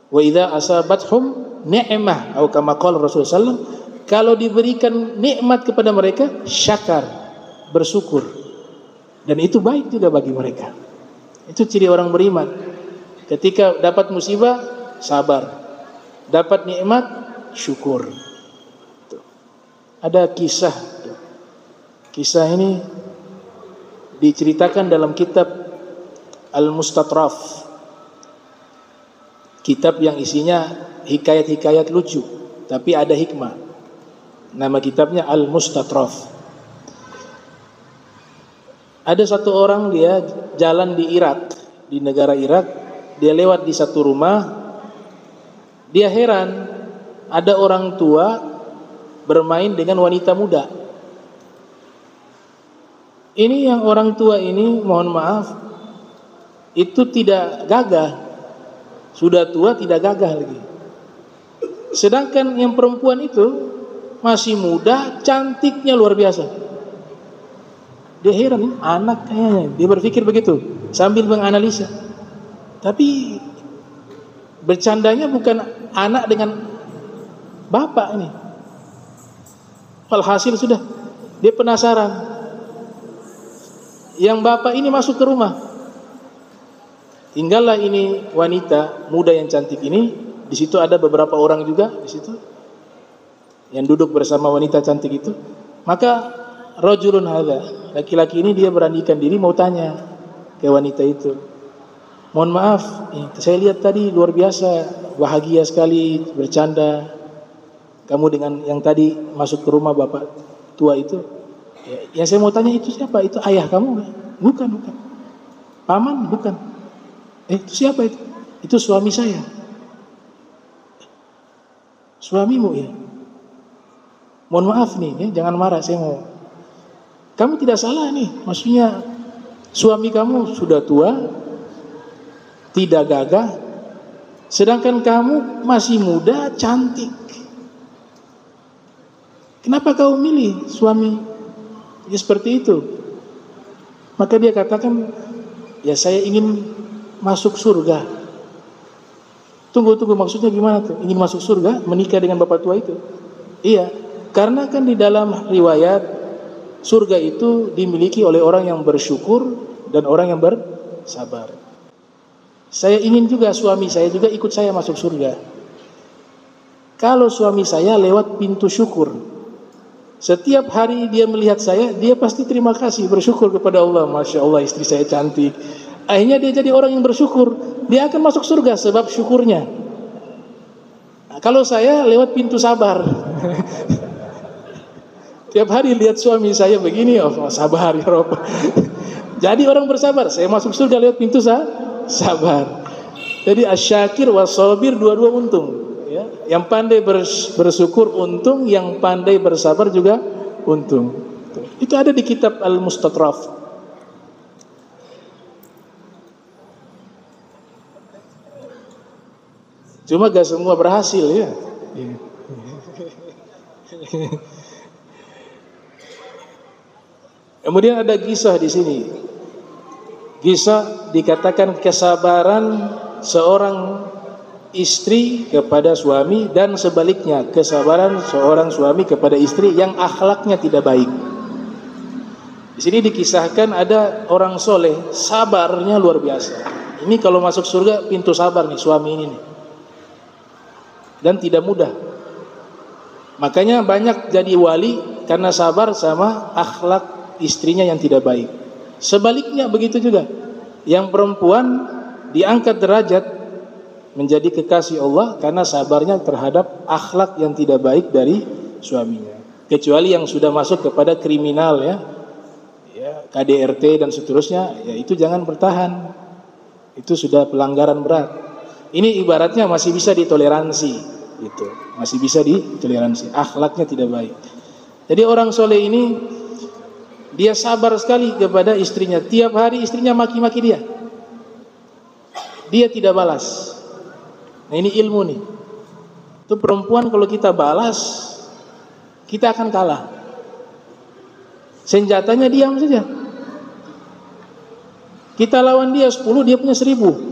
Wa idza asabathum ni'mah atau kama qala Rasulullah sallallahu alaihi wasallam, kalau diberikan nikmat kepada mereka, syakar, bersyukur. Dan itu baik juga bagi mereka. Itu ciri orang beriman. Ketika dapat musibah, sabar. Dapat nikmat, syukur. Ada kisah. Kisah ini diceritakan dalam kitab Al-Mustatraf, kitab yang isinya hikayat-hikayat lucu tapi ada hikmah. Nama kitabnya Al-Mustatraf. Ada satu orang, dia jalan di Irak, di negara Irak, dia lewat di satu rumah, dia heran ada orang tua bermain dengan wanita muda. Ini yang orang tua ini, mohon maaf, itu tidak gagah. Sudah tua tidak gagah lagi. Sedangkan yang perempuan itu masih muda, cantiknya luar biasa. Dia heran, anak kayaknya. Dia berpikir begitu sambil menganalisa. Tapi bercandanya bukan anak dengan bapak ini. Alhasil sudah dia penasaran. Yang bapak ini masuk ke rumah. Tinggallah ini wanita muda yang cantik ini. Di situ ada beberapa orang juga di situ yang duduk bersama wanita cantik itu. Maka rajulun hadza, laki-laki ini dia beranikan diri mau tanya ke wanita itu. Mohon maaf, saya lihat tadi luar biasa, bahagia sekali bercanda kamu dengan yang tadi masuk ke rumah bapak tua itu. Yang saya mau tanya itu siapa? Itu ayah kamu? Bukan. Paman? Bukan. Itu siapa itu? Itu suami saya. Suamimu ya? Mohon maaf nih, ya, jangan marah, saya mau. Kamu tidak salah nih, maksudnya suami kamu sudah tua, tidak gagah, sedangkan kamu masih muda, cantik. Kenapa kau milih suami ya seperti itu? Maka dia katakan, ya saya ingin masuk surga. Tunggu, maksudnya gimana tuh? Ingin masuk surga, menikah dengan bapak tua itu? Iya, karena kan di dalam riwayat surga itu dimiliki oleh orang yang bersyukur dan orang yang bersabar. Saya ingin juga suami saya juga ikut saya masuk surga. Kalau suami saya lewat pintu syukur, setiap hari dia melihat saya, dia pasti terima kasih, bersyukur kepada Allah. Masya Allah, istri saya cantik. Akhirnya dia jadi orang yang bersyukur. Dia akan masuk surga sebab syukurnya. Nah, kalau saya lewat pintu sabar, tiap hari lihat suami saya begini, oh sabar ya Rob. Jadi orang bersabar, saya masuk surga lewat pintu sabar. Jadi asyakir wasabir, dua-dua untung. Ya, yang pandai bersyukur untung, yang pandai bersabar juga untung. Itu ada di kitab Al-Mustatraf. Cuma gak semua berhasil ya. Kemudian ada kisah di sini. Kisah dikatakan kesabaran seorang istri kepada suami dan sebaliknya, kesabaran seorang suami kepada istri yang akhlaknya tidak baik. Di sini dikisahkan ada orang soleh, sabarnya luar biasa. Ini kalau masuk surga pintu sabar nih suami ini nih. Dan tidak mudah. Makanya banyak jadi wali karena sabar sama akhlak istrinya yang tidak baik. Sebaliknya begitu juga. Yang perempuan diangkat derajat menjadi kekasih Allah karena sabarnya terhadap akhlak yang tidak baik dari suaminya. Kecuali yang sudah masuk kepada kriminal ya KDRT dan seterusnya, ya itu jangan bertahan. Itu sudah pelanggaran berat. Ini ibaratnya masih bisa ditoleransi, gitu. Masih bisa ditoleransi. Akhlaknya tidak baik. Jadi orang soleh ini dia sabar sekali kepada istrinya. Tiap hari istrinya maki-maki dia. Dia tidak balas. Nah ini ilmu nih. Itu perempuan kalau kita balas, kita akan kalah. Senjatanya diam saja. Kita lawan dia 10, dia punya 1000.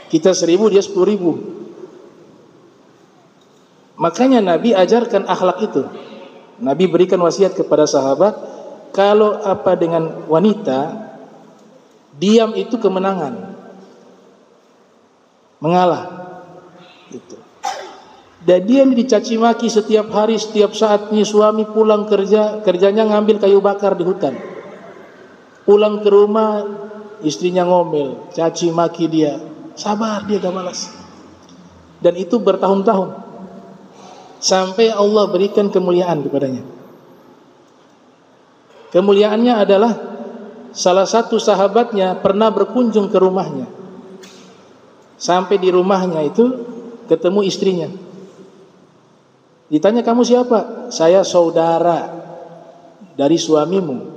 Kita 1000, dia 10.000. Makanya Nabi ajarkan akhlak itu. Nabi berikan wasiat kepada sahabat, kalau apa dengan wanita, diam itu kemenangan, mengalah. Gitu. Dan dia dicaci maki setiap hari, setiap saat nih suami pulang kerjanya ngambil kayu bakar di hutan. Pulang ke rumah, istrinya ngomel, caci maki dia. Sabar, dia gak balas. Dan itu bertahun-tahun. Sampai Allah berikan kemuliaan kepadanya. Kemuliaannya adalah salah satu sahabatnya pernah berkunjung ke rumahnya. Sampai di rumahnya itu ketemu istrinya. Ditanya, kamu siapa? Saya saudara dari suamimu.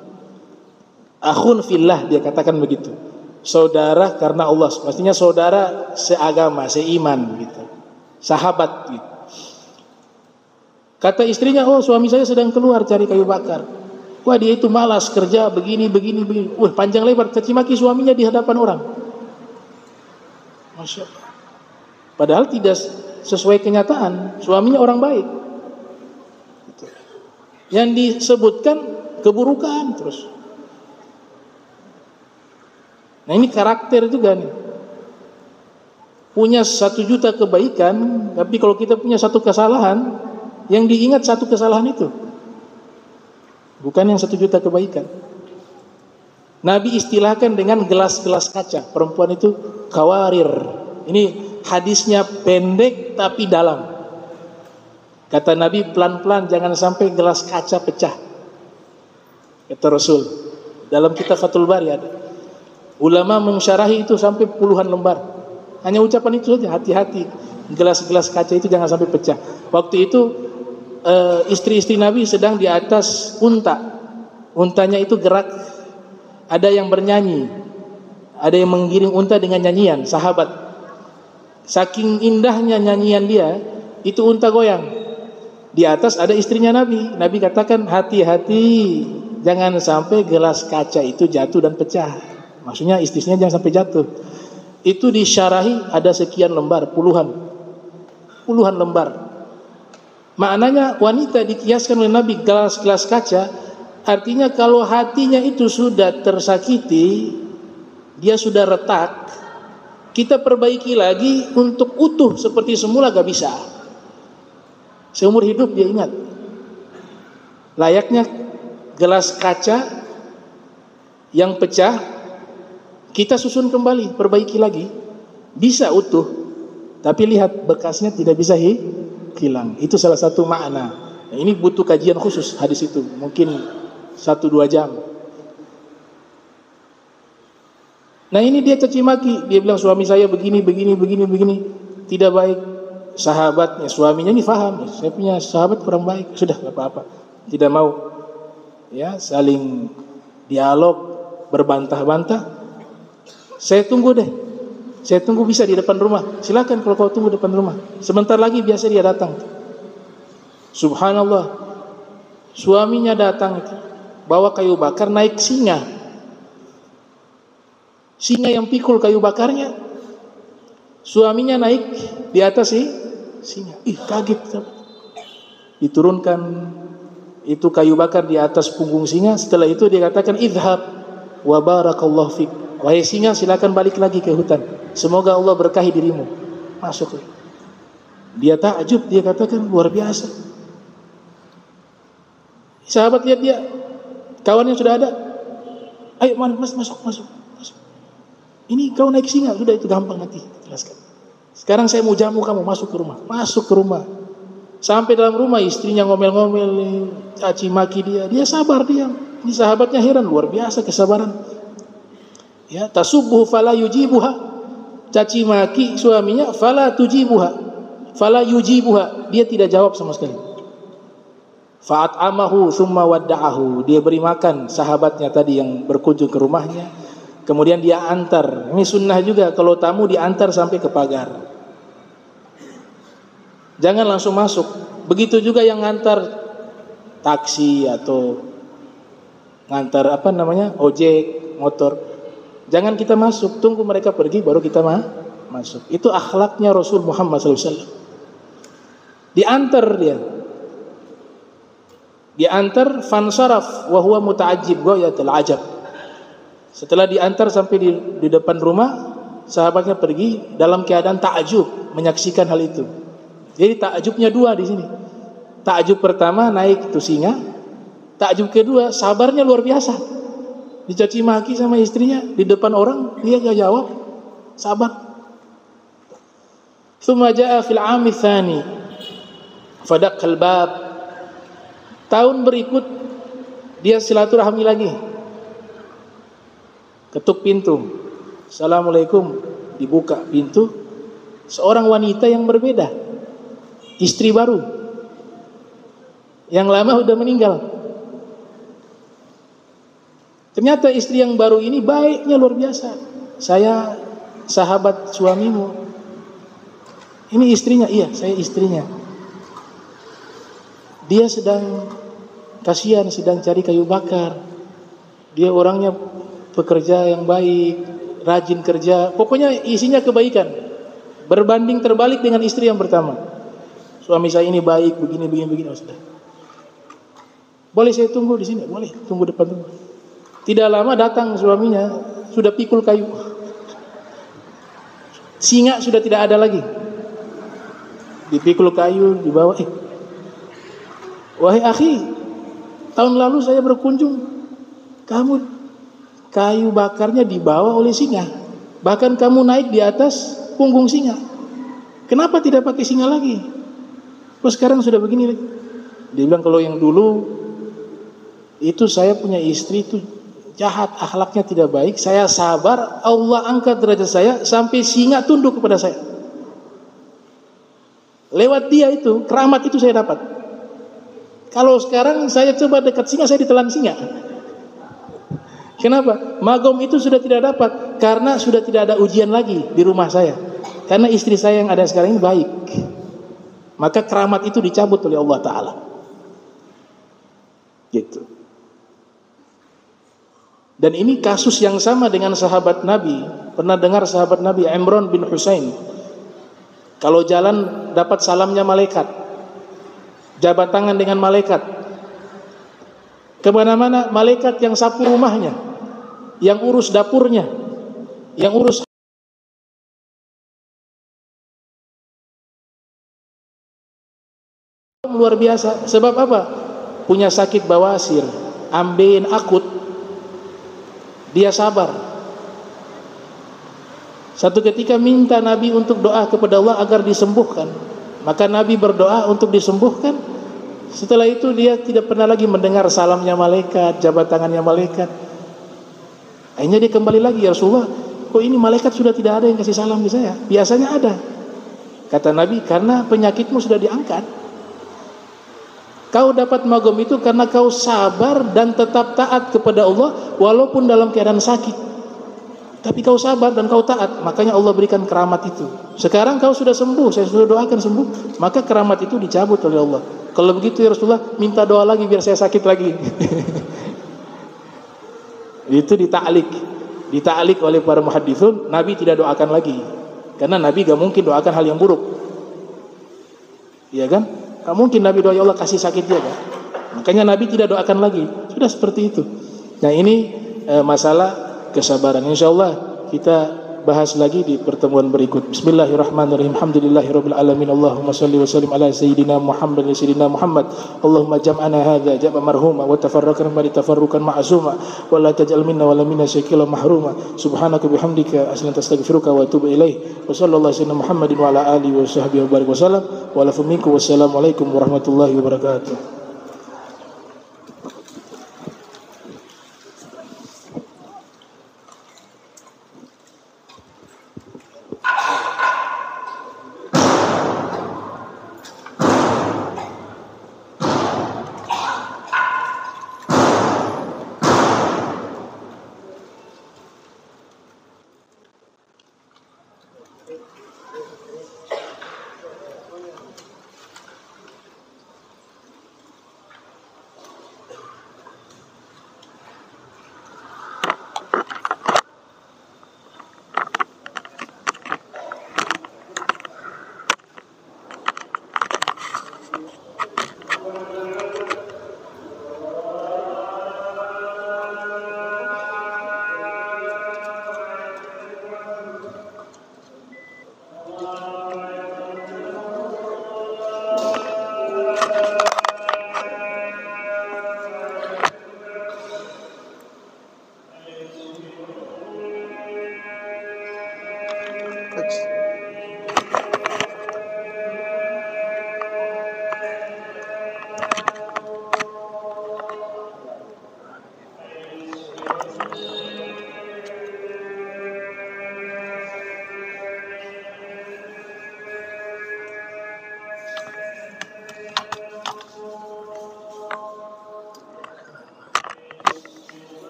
Akhun fillah, dia katakan begitu. Saudara karena Allah. Maksudnya saudara seagama, seiman gitu. Sahabat gitu. Kata istrinya, oh suami saya sedang keluar cari kayu bakar. Wah, dia itu malas kerja begini. Wah, panjang lebar caci maki suaminya di hadapan orang. Masya Allah. Padahal tidak sesuai kenyataan. Suaminya orang baik. Yang disebutkan keburukan terus. Nah, ini karakter juga nih. Punya 1 juta kebaikan, tapi kalau kita punya 1 kesalahan, yang diingat 1 kesalahan itu, bukan yang 1 juta kebaikan. Nabi istilahkan dengan gelas-gelas kaca. Perempuan itu kawarir. Ini hadisnya pendek tapi dalam. Kata Nabi, pelan-pelan jangan sampai gelas kaca pecah. Kata Rasul. Dalam kitab Fathul Bari ada. Ulama mensyarahi itu sampai puluhan lembar. Hanya ucapan itu saja, hati-hati. Gelas-gelas kaca itu jangan sampai pecah. Waktu itu istri-istri Nabi sedang di atas unta. Untanya itu gerak. Ada yang bernyanyi. Ada yang menggiring unta dengan nyanyian, sahabat. Saking indahnya nyanyian dia, itu unta goyang. Di atas ada istrinya Nabi. Nabi katakan, hati-hati, jangan sampai gelas kaca itu jatuh dan pecah. Maksudnya istrinya jangan sampai jatuh. Itu disyarahi ada sekian lembar, puluhan lembar. Maknanya wanita dikiaskan oleh Nabi gelas-gelas kaca. Artinya kalau hatinya itu sudah tersakiti, dia sudah retak, kita perbaiki lagi untuk utuh seperti semula gak bisa. Seumur hidup dia ingat. Layaknya gelas kaca yang pecah, kita susun kembali, perbaiki lagi, bisa utuh, tapi lihat bekasnya tidak bisa hilang. Itu salah satu makna. Nah, ini butuh kajian khusus hadis itu, mungkin 1-2 jam. Nah, ini dia caci maki, dia bilang suami saya begini, tidak baik. Sahabatnya, suaminya ini faham, saya punya sahabat kurang baik, sudah gak apa-apa, tidak mau, ya saling dialog, berbantah-bantah. Saya tunggu bisa di depan rumah. Silakan kalau kau tunggu depan rumah. Sebentar lagi biasa dia datang. Subhanallah, suaminya datang itu bawa kayu bakar, naik singa yang pikul kayu bakarnya. Suaminya naik di atas singa. Kaget. Diturunkan itu kayu bakar di atas punggung singa. Setelah itu dia katakan, idhab wa barakallahu fik. Wahai singa, silakan balik lagi ke hutan. Semoga Allah berkahi dirimu. Masuk. Dia takjub, dia katakan luar biasa. Sahabat lihat dia, kawannya sudah ada. Ayo mas, masuk. Ini kau naik singa, sudah itu gampang nanti jelaskan. Sekarang saya mau jamu kamu, masuk ke rumah. Sampai dalam rumah istrinya ngomel-ngomel, caci maki dia sabar diam. Ini sahabatnya heran, luar biasa kesabaran. Ya, tasubbuhu fala yujibuha, caci maki suaminya, fala yujibuha, dia tidak jawab sama sekali. Fa'at'amahu thumma wadda'ahu, dia beri makan sahabatnya tadi yang berkunjung ke rumahnya. Kemudian dia antar. Ini sunnah juga, kalau tamu diantar sampai ke pagar. Jangan langsung masuk. Begitu juga yang ngantar taksi atau ngantar ojek, motor. Jangan kita masuk, tunggu mereka pergi baru kita masuk. Itu akhlaknya Rasul Muhammad SAW. Diantar dia. Diantar fansaraf wa huwa muta'ajjib ghayatul ajab. Setelah diantar sampai di depan rumah, sahabatnya pergi dalam keadaan takjub menyaksikan hal itu. Jadi takjubnya 2 di sini. Takjub pertama naik itu singa. Takjub kedua sabarnya luar biasa. Dicaci maki sama istrinya di depan orang, dia gak jawab, sabar. Tsumma jaa fil 'ami tsani fadaqqal bab. Tahun berikut dia silaturahmi lagi. Ketuk pintu. Assalamualaikum, dibuka pintu. seorang wanita yang berbeda, istri baru, yang lama udah meninggal. Ternyata istri yang baru ini baiknya luar biasa. Saya sahabat suamimu. Ini istrinya? Iya, saya istrinya. Dia sedang kasihan, sedang cari kayu bakar. Dia orangnya pekerja yang baik, rajin kerja. Pokoknya isinya kebaikan. Berbanding terbalik dengan istri yang pertama. Suami saya ini baik, begini. Oh, sudah. Boleh saya tunggu di sini? Boleh, tunggu depan rumah. Tidak lama datang suaminya, sudah pikul kayu. Singa sudah tidak ada lagi. Dipikul kayu, dibawa. Wahai akhi, tahun lalu saya berkunjung, kamu kayu bakarnya dibawa oleh singa. Bahkan kamu naik di atas punggung singa. Kenapa tidak pakai singa lagi? Kok sekarang sudah begini lagi? Dia bilang kalau yang dulu itu saya punya istri itu jahat, akhlaknya tidak baik. Saya sabar, Allah angkat derajat saya sampai singa tunduk kepada saya. Lewat dia itu, keramat itu saya dapat. Kalau sekarang saya coba dekat singa, saya ditelan singa. Kenapa? Magom itu sudah tidak dapat karena sudah tidak ada ujian lagi di rumah saya. Karena istri saya yang ada sekarang ini baik. Maka keramat itu dicabut oleh Allah Ta'ala. Gitu. Dan ini kasus yang sama dengan sahabat Nabi. Pernah dengar sahabat Nabi Imran bin Husain? Kalau jalan dapat salamnya malaikat, jabat tangan dengan malaikat, kemana-mana malaikat yang sapu rumahnya, yang urus dapurnya, yang urus luar biasa. Sebab apa? Punya sakit bawasir, ambeien akut, dia sabar. Satu ketika minta Nabi untuk doa kepada Allah agar disembuhkan. Maka Nabi berdoa untuk disembuhkan. Setelah itu dia tidak pernah lagi mendengar salamnya malaikat, jabat tangannya malaikat. Akhirnya dia kembali lagi, ya Rasulullah, kok ini malaikat sudah tidak ada yang kasih salam di saya? Biasanya ada. Kata Nabi, karena penyakitmu sudah diangkat. Kau dapat magom itu karena kau sabar dan tetap taat kepada Allah walaupun dalam keadaan sakit. Tapi kau sabar dan kau taat, makanya Allah berikan keramat itu. Sekarang kau sudah sembuh, saya sudah doakan sembuh, maka keramat itu dicabut oleh Allah. Kalau begitu ya Rasulullah, minta doa lagi biar saya sakit lagi. Itu dita'lik oleh para muhadithun. Nabi tidak doakan lagi, karena Nabi gak mungkin doakan hal yang buruk. Iya kan? Gak mungkin Nabi doa, ya Allah kasih sakit dia kan? Makanya Nabi tidak doakan lagi. Sudah seperti itu. Nah ini masalah kesabaran. Insyaallah kita bahas lagi di pertemuan berikut. Bismillahirrahmanirrahim. Alhamdulillahirabbil alamin. Allahumma shalli wa sallim ala sayyidina Muhammad wa sayyidina Muhammad. Allahumma jam'ana hadza jam'a marhuma wa tafarraqna ma tafarruqan ma'suma wa la taj'al minna wa la minna syakila mahruma. Subhanaka bihamdika astaghfiruka wa atubu ilaik. Wa sallallahu alaihi Muhammadin wa ala alihi wa sahbihi wa barik wasallam. Wa la minkum wassalamu alaikum warahmatullahi wabarakatuh.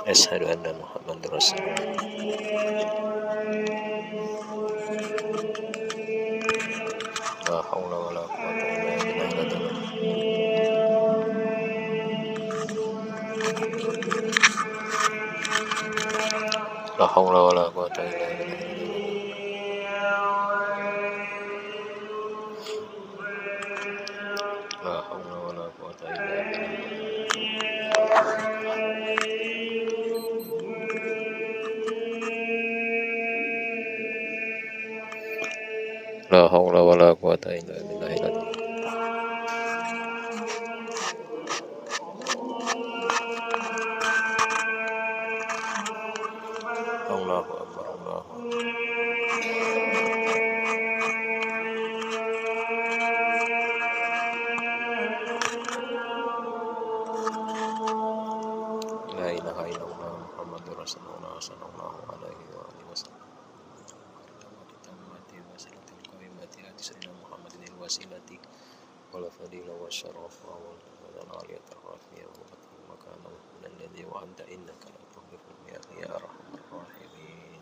Asyhadu anna Muhammadar Rasulullah. La haula wala quwwata illa billah. La haula wala quwwata illa billah. La haula wala quwwata illa billah. La haula wala quwwata illa billah. Allahu akbar, Allahu akbar. La ilaha illallah Muhammadur Rasulullah sallallahu alaihi wa alihi wasallam. Wasalatul qaimati ati sayyidina Muhammadin wasilati wal fadilah wa syaraf wa aliyat ar-rafiyah wa makana min alladhi wa anta innaka la tuhliful mi'ad ya arhamar rahimin.